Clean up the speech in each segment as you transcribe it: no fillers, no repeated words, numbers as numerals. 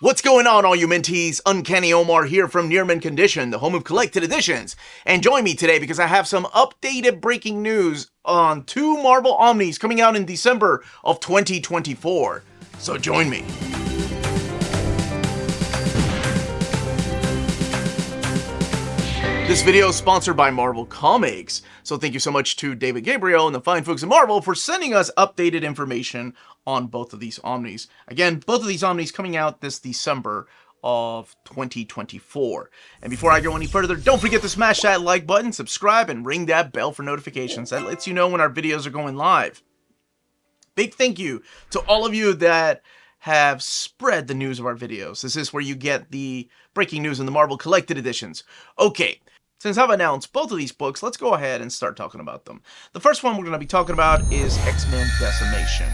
What's going on, all you mentees? Uncanny Omar here from Near Mint Condition, the home of collected editions. And join me today because I have some updated breaking news on 2 Marvel Omnis coming out in December of 2024. So join me. This video is sponsored by Marvel Comics, so thank you so much to David Gabriel and the fine folks at Marvel for sending us updated information on both of these Omnis. Again, both of these Omnis coming out this December of 2024. And before I go any further, don't forget to smash that like button, subscribe, and ring that bell for notifications. That lets you know when our videos are going live. Big thank you to all of you that have spread the news of our videos. This is where you get the breaking news in the Marvel Collected Editions. Okay. Since I've announced both of these books, let's go ahead and start talking about them. The first one we're going to be talking about is Xmen Decimation.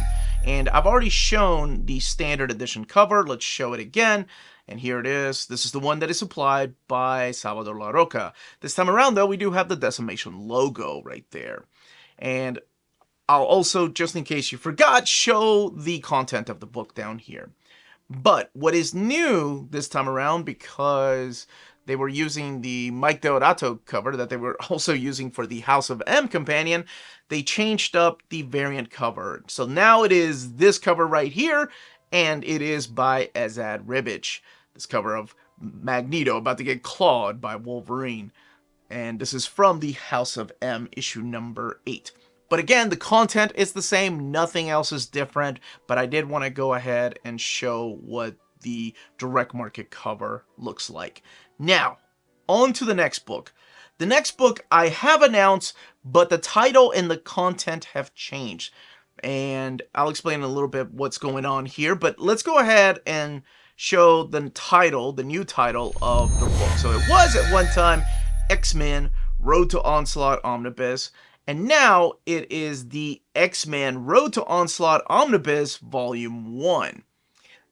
And I've already shown the standard edition cover. Let's show it again. And here it is. This is the one that is supplied by Salvador La Roca. This time around, though, we do have the Decimation logo right there. And I'll also, just in case you forgot, show the content of the book down here. But what is new this time around, because they were using the Mike Deodato cover that they were also using for the House of M companion, they changed up the variant cover. So now it is this cover right here, and it is by Esad Ribic. This cover of Magneto about to get clawed by Wolverine. And this is from the House of M issue number 8. But again, the content is the same, nothing else is different, but I did want to go ahead and show what the direct market cover looks like. Now, on to the next book. The next book I have announced, but the title and the content have changed. And I'll explain a little bit what's going on here, but let's go ahead and show the title, the new title of the book. So it was at one time X-Men Road to Onslaught Omnibus, and now it is the X-Men Road to Onslaught Omnibus Volume 1.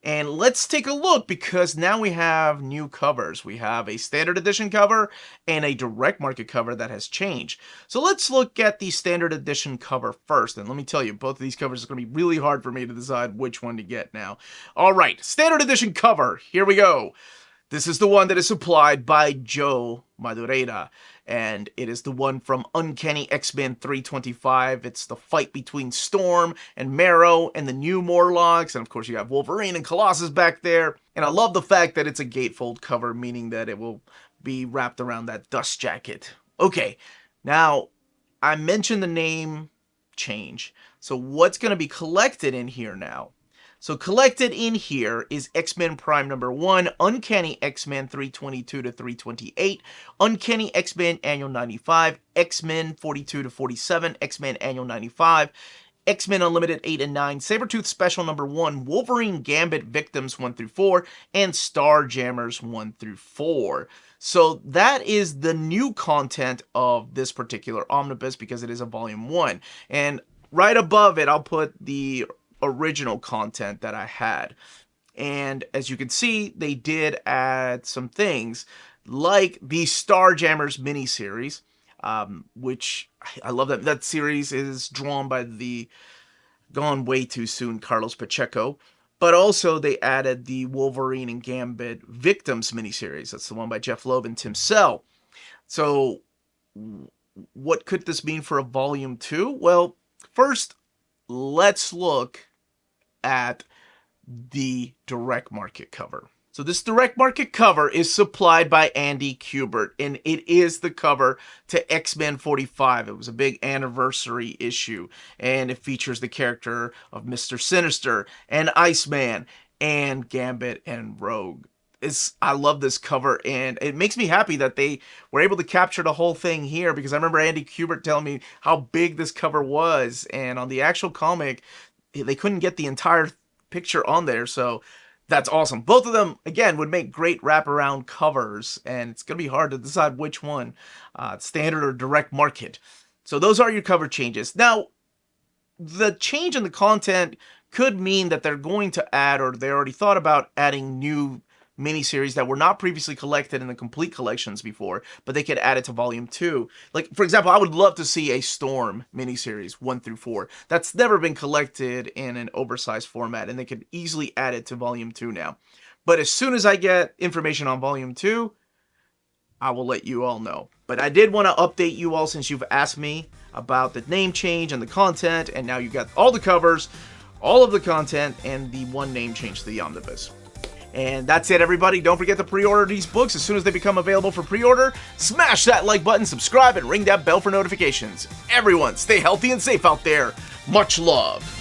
And let's take a look, because now we have new covers. We have a standard edition cover and a direct market cover that has changed. So let's look at the standard edition cover first. And let me tell you, both of these covers are going to be really hard for me to decide which one to get now. All right, standard edition cover. Here we go. This is the one that is supplied by Joe Madureira, and it is the one from Uncanny X-Men 325. It's the fight between Storm and Marrow and the new Morlocks, and of course you have Wolverine and Colossus back there. And I love the fact that it's a gatefold cover, meaning that it will be wrapped around that dust jacket. Okay, now I mentioned the name change. So what's going to be collected in here now? So collected in here is X-Men Prime number 1, Uncanny X-Men 322 to 328, Uncanny X-Men Annual 95, X-Men 42 to 47, X-Men Annual 95, X-Men Unlimited 8 and 9, Sabretooth Special number 1, Wolverine Gambit Victims 1 through 4, and Starjammers 1 through 4. So that is the new content of this particular omnibus, because it is a volume 1. And right above it, I'll put the original content that I had. And as you can see, they did add some things like the Starjammers miniseries, which I love. That series is drawn by the gone way too soon Carlos Pacheco. But also they added the Wolverine and Gambit Victims miniseries. That's the one by Jeff Loeb and Tim Sell. So what could this mean for a volume 2? Well, first, let's look at the direct market cover. So this direct market cover is supplied by Andy Kubert, and it is the cover to X-Men 45. It was a big anniversary issue, and it features the character of Mr. Sinister and Iceman and Gambit and Rogue. I love this cover, and it makes me happy that they were able to capture the whole thing here, because I remember Andy Kubert telling me how big this cover was, and on the actual comic, they couldn't get the entire picture on there, so that's awesome. Both of them, again, would make great wraparound covers, and it's going to be hard to decide which one, standard or direct market. So those are your cover changes. Now, the change in the content could mean that they're going to add, or they already thought about adding, new miniseries that were not previously collected in the complete collections before, but they could add it to volume 2. Like, for example, I would love to see a Storm miniseries 1 through 4. That's never been collected in an oversized format, and they could easily add it to volume 2 now. But as soon as I get information on Volume 2, I will let you all know. But I did want to update you all since you've asked me about the name change and the content, and now you got all the covers, all of the content, and the one name change to the Omnibus. And that's it, everybody. Don't forget to pre-order these books as soon as they become available for pre-order. Smash that like button, subscribe, and ring that bell for notifications. Everyone, stay healthy and safe out there. Much love.